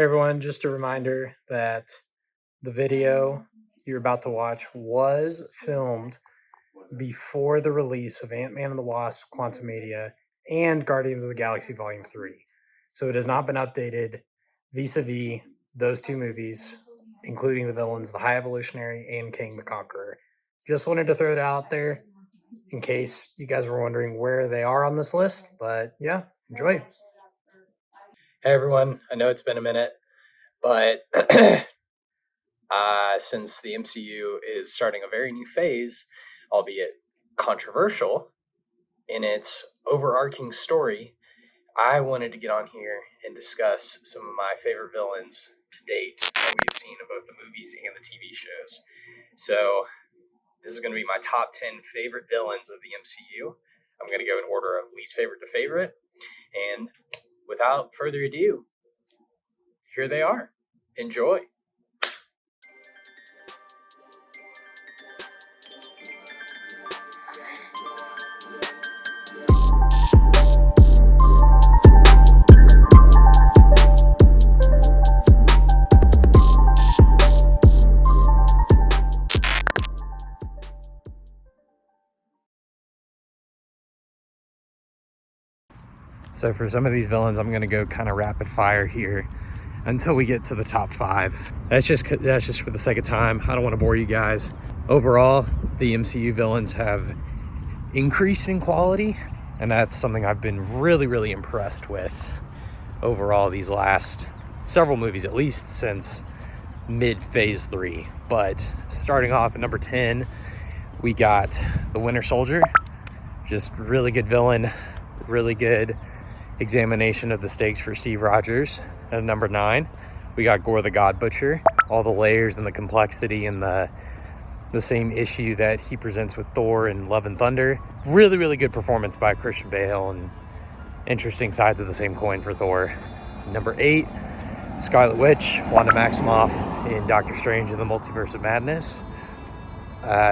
Hey everyone, just a reminder that the video you're about to watch was filmed before the release of Ant-Man and the Wasp: Quantumania and Guardians of the Galaxy Volume 3. So it has not been updated vis-a-vis those two movies, including the villains, the High Evolutionary and King the Conqueror. Just wanted to throw that out there in case you guys were wondering where they are on this list, but yeah, enjoy. Hey everyone, I know it's been a minute, but since the MCU is starting a very new phase, albeit controversial, in its overarching story, I wanted to get on here and discuss some of my favorite villains to date that we've seen in both the movies and the TV shows. So, this is going to be my top 10 favorite villains of the MCU. I'm going to go in order of least favorite to favorite. And without further ado, here they are. Enjoy. So for some of these villains, I'm going to go kind of rapid fire here until we get to the top 5. That's just for the sake of time. I don't want to bore you guys. Overall, the MCU villains have increased in quality, and that's something I've been really impressed with overall these last several movies, at least since mid-phase 3. But starting off at number 10, we got the Winter Soldier. Just really good villain, really good examination of the stakes for Steve Rogers. At number 9, we got Gore the God Butcher. All the layers and the complexity and the same issue that he presents with Thor and Love and Thunder. Really good performance by Christian Bale, and interesting sides of the same coin for Thor. Number 8, Scarlet Witch, Wanda Maximoff in Doctor Strange and the Multiverse of Madness.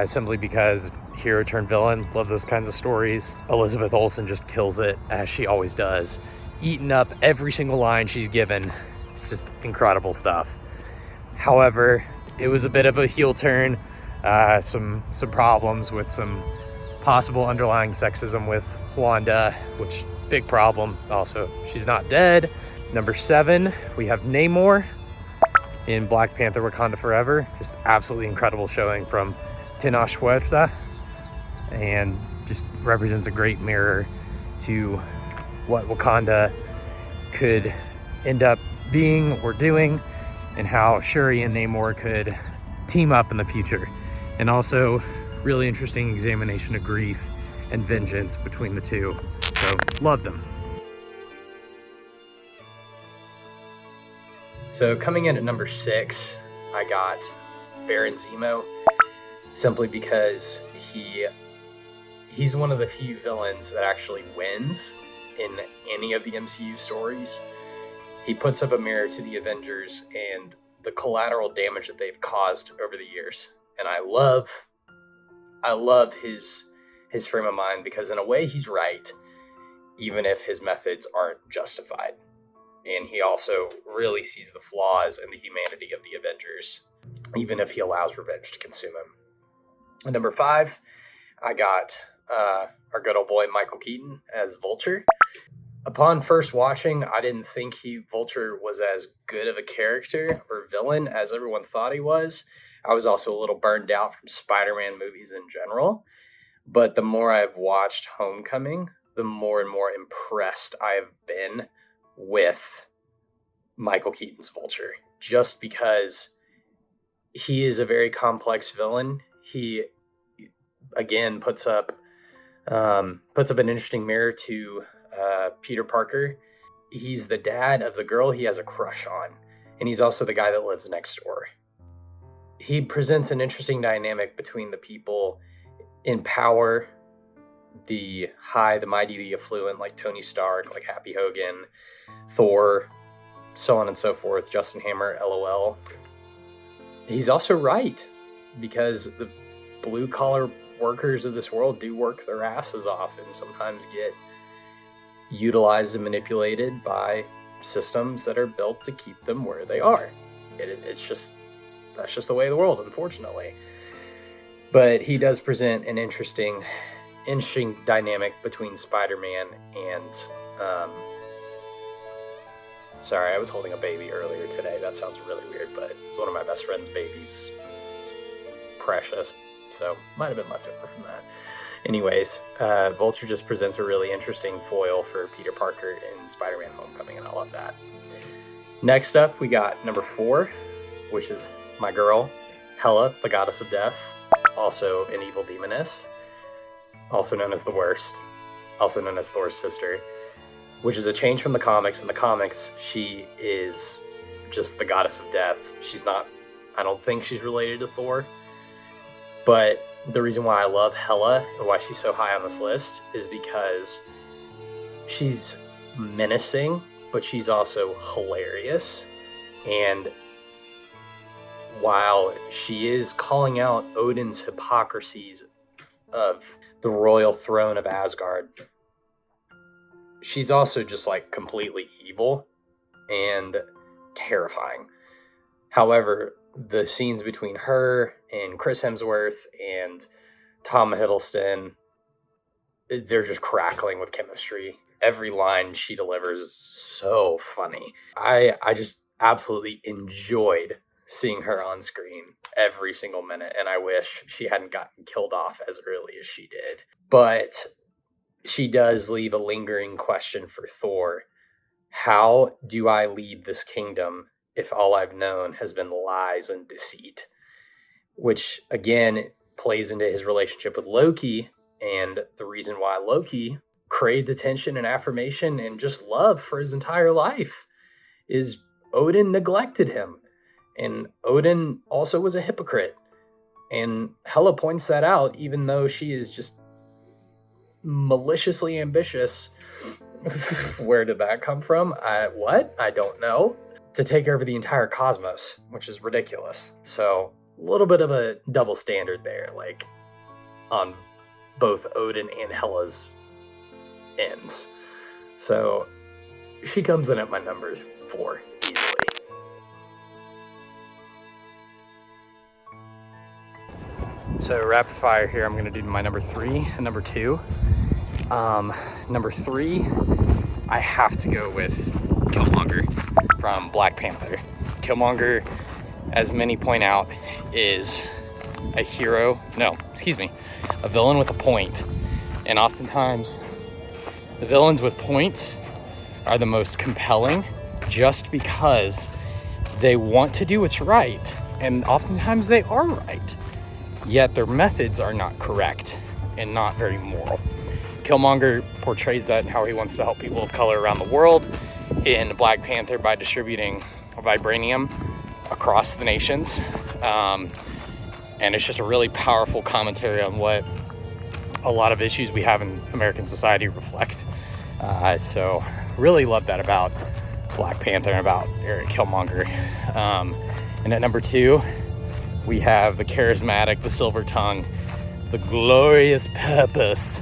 Simply because hero turned villain, love those kinds of stories. Elizabeth Olsen just kills it, as she always does, eating up every single line she's given. It's just incredible stuff. However, it was a bit of a heel turn, some problems with some possible underlying sexism with Wanda, which big problem. Also, she's not dead. Number 7, we have Namor in Black Panther: Wakanda Forever. Just absolutely incredible showing from Tenoch Huerta, and just represents a great mirror to what Wakanda could end up being or doing, and how Shuri and Namor could team up in the future. And also, really interesting examination of grief and vengeance between the two. So, love them. So, coming in at number 6, I got Baron Zemo, simply because he's one of the few villains that actually wins in any of the MCU stories. He puts up a mirror to the Avengers and the collateral damage that they've caused over the years. And I love his frame of mind, because in a way he's right, even if his methods aren't justified. And he also really sees the flaws in the humanity of the Avengers, even if he allows revenge to consume him. At number 5, I got our good old boy Michael Keaton as Vulture. Upon first watching, I didn't think Vulture was as good of a character or villain as everyone thought he was. I was also a little burned out from Spider-Man movies in general. But the more I've watched Homecoming, the more and more impressed I have been with Michael Keaton's Vulture. Just because he is a very complex villain. He, again, puts up an interesting mirror to Peter Parker. He's the dad of the girl he has a crush on, and he's also the guy that lives next door. He presents an interesting dynamic between the people in power, the high, the mighty, the affluent, like Tony Stark, like Happy Hogan, Thor, so on and so forth, Justin Hammer, LOL. He's also right, because the blue-collar workers of this world do work their asses off and sometimes get utilized and manipulated by systems that are built to keep them where they are. That's just the way of the world, unfortunately. But he does present an interesting dynamic between Spider-Man and sorry, I was holding a baby earlier today. That sounds really weird, but it's one of my best friend's babies. It's precious, so might have been left over from that. Anyways, Vulture just presents a really interesting foil for Peter Parker in Spider-Man Homecoming, and I love that. Next up, we got number 4, which is my girl, Hela, the Goddess of Death, also an evil demoness, also known as the Worst, also known as Thor's sister, which is a change from the comics. In the comics, she is just the Goddess of Death. She's not, I don't think she's related to Thor, but the reason why I love Hela and why she's so high on this list is because she's menacing, but she's also hilarious. And while she is calling out Odin's hypocrisies of the royal throne of Asgard, she's also just like completely evil and terrifying. However, the scenes between her and Chris Hemsworth and Tom Hiddleston, they're just crackling with chemistry. Every line she delivers is so funny. I just absolutely enjoyed seeing her on screen every single minute, and I wish she hadn't gotten killed off as early as she did. But she does leave a lingering question for Thor. How do I lead this kingdom if all I've known has been lies and deceit? Which, again, plays into his relationship with Loki, and the reason why Loki craved attention and affirmation and just love for his entire life is Odin neglected him. And Odin also was a hypocrite. And Hela points that out, even though she is just maliciously ambitious. Where did that come from? What? I don't know. To take over the entire cosmos, which is ridiculous. So a little bit of a double standard there, like on both Odin and Hela's ends. So she comes in at my number 4 easily. So rapid fire here, I'm gonna do my number 3 and number 2. Number 3, I have to go with Killmonger from Black Panther. Killmonger, as many point out, is a villain with a point. And oftentimes, the villains with points are the most compelling just because they want to do what's right. And oftentimes they are right, yet their methods are not correct and not very moral. Killmonger portrays that in how he wants to help people of color around the world in Black Panther by distributing vibranium across the nations. And it's just a really powerful commentary on what a lot of issues we have in American society reflect. So really love that about Black Panther and about Eric Killmonger. And at number 2, we have the charismatic, the silver tongue, the glorious purpose,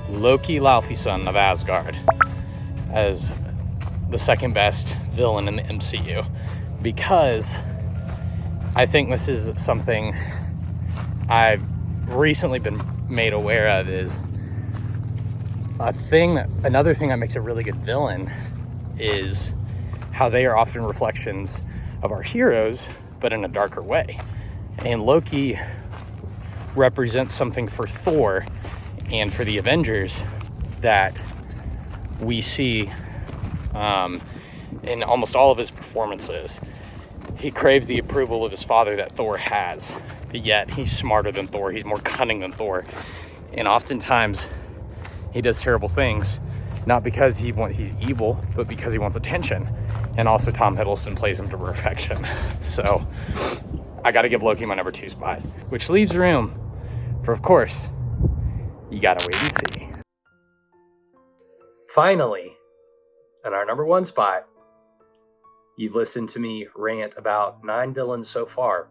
Loki Laufeyson of Asgard, as the second best villain in the MCU, because I think this is something I've recently been made aware of, is another thing that makes a really good villain is how they are often reflections of our heroes, but in a darker way. And Loki represents something for Thor and for the Avengers that we see in almost all of his performances. He craves the approval of his father that Thor has, but yet he's smarter than Thor, he's more cunning than Thor. And oftentimes he does terrible things, not because he's evil, but because he wants attention. And also Tom Hiddleston plays him to perfection. So I gotta give Loki my number 2 spot, which leaves room for, of course, you gotta wait and see. Finally, in our number 1 spot, you've listened to me rant about 9 villains so far,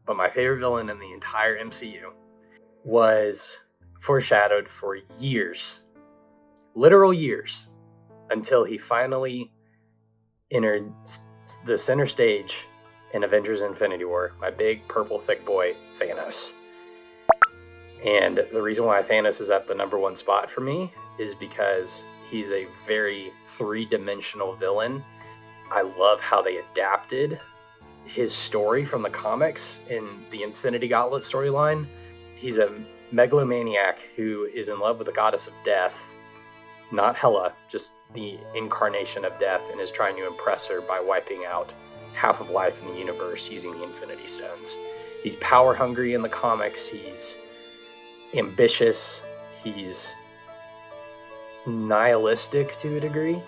but my favorite villain in the entire MCU was foreshadowed for years, literal years, until he finally entered the center stage in Avengers Infinity War, my big purple thick boy, Thanos. And the reason why Thanos is at the number one spot for me is because he's a very three-dimensional villain. I love how they adapted his story from the comics in the Infinity Gauntlet storyline. He's a megalomaniac who is in love with the goddess of death, not Hela, just the incarnation of death, and is trying to impress her by wiping out half of life in the universe using the Infinity Stones. He's power hungry in the comics. He's ambitious. He's nihilistic to a degree.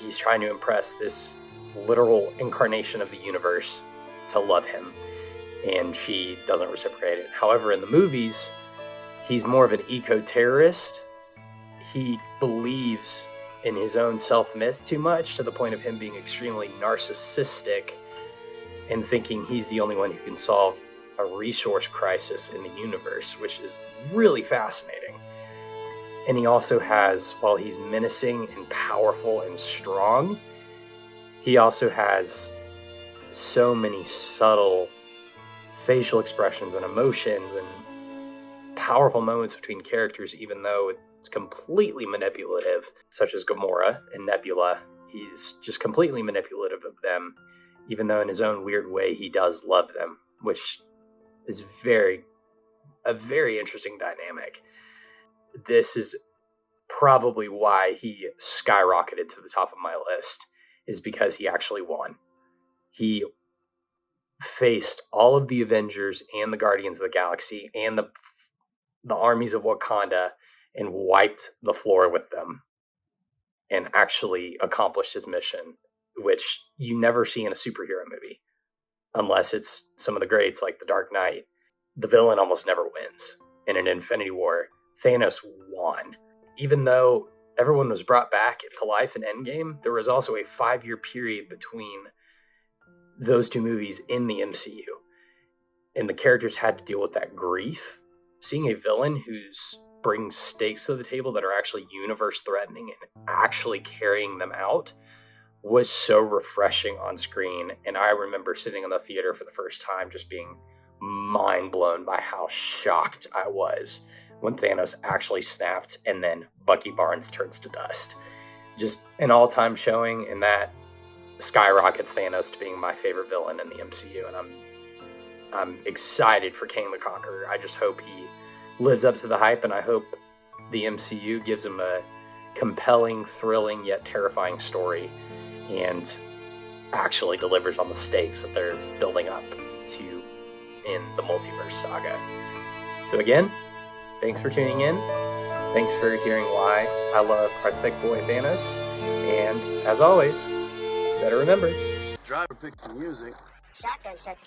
He's trying to impress this literal incarnation of the universe to love him, and she doesn't reciprocate it. However, in the movies, he's more of an eco-terrorist. He believes in his own self-myth too much, to the point of him being extremely narcissistic and thinking he's the only one who can solve a resource crisis in the universe, which is really fascinating. And he also has, while he's menacing and powerful and strong, he also has so many subtle facial expressions and emotions and powerful moments between characters, even though it's completely manipulative, such as Gamora and Nebula. He's just completely manipulative of them, even though in his own weird way he does love them, which is a very interesting dynamic. This is probably why he skyrocketed to the top of my list, is because he actually won. He faced all of the Avengers and the Guardians of the Galaxy and the armies of Wakanda and wiped the floor with them and actually accomplished his mission, which you never see in a superhero movie, unless it's some of the greats like The Dark Knight. The villain almost never wins. And in Infinity War, Thanos won. Even though everyone was brought back to life in Endgame, there was also a 5-year period between those two movies in the MCU. And the characters had to deal with that grief. Seeing a villain who's brings stakes to the table that are actually universe threatening and actually carrying them out was so refreshing on screen. And I remember sitting in the theater for the first time just being mind blown by how shocked I was when Thanos actually snapped and then Bucky Barnes turns to dust. Just an all-time showing, and that skyrockets Thanos to being my favorite villain in the MCU, and I'm excited for Kang the Conqueror. I just hope he lives up to the hype, and I hope the MCU gives him a compelling, thrilling, yet terrifying story and actually delivers on the stakes that they're building up to in the multiverse saga. So again, thanks for tuning in. Thanks for hearing why I love our thick boy Thanos. And as always, better remember, driver picks the music. Shotgun shuts.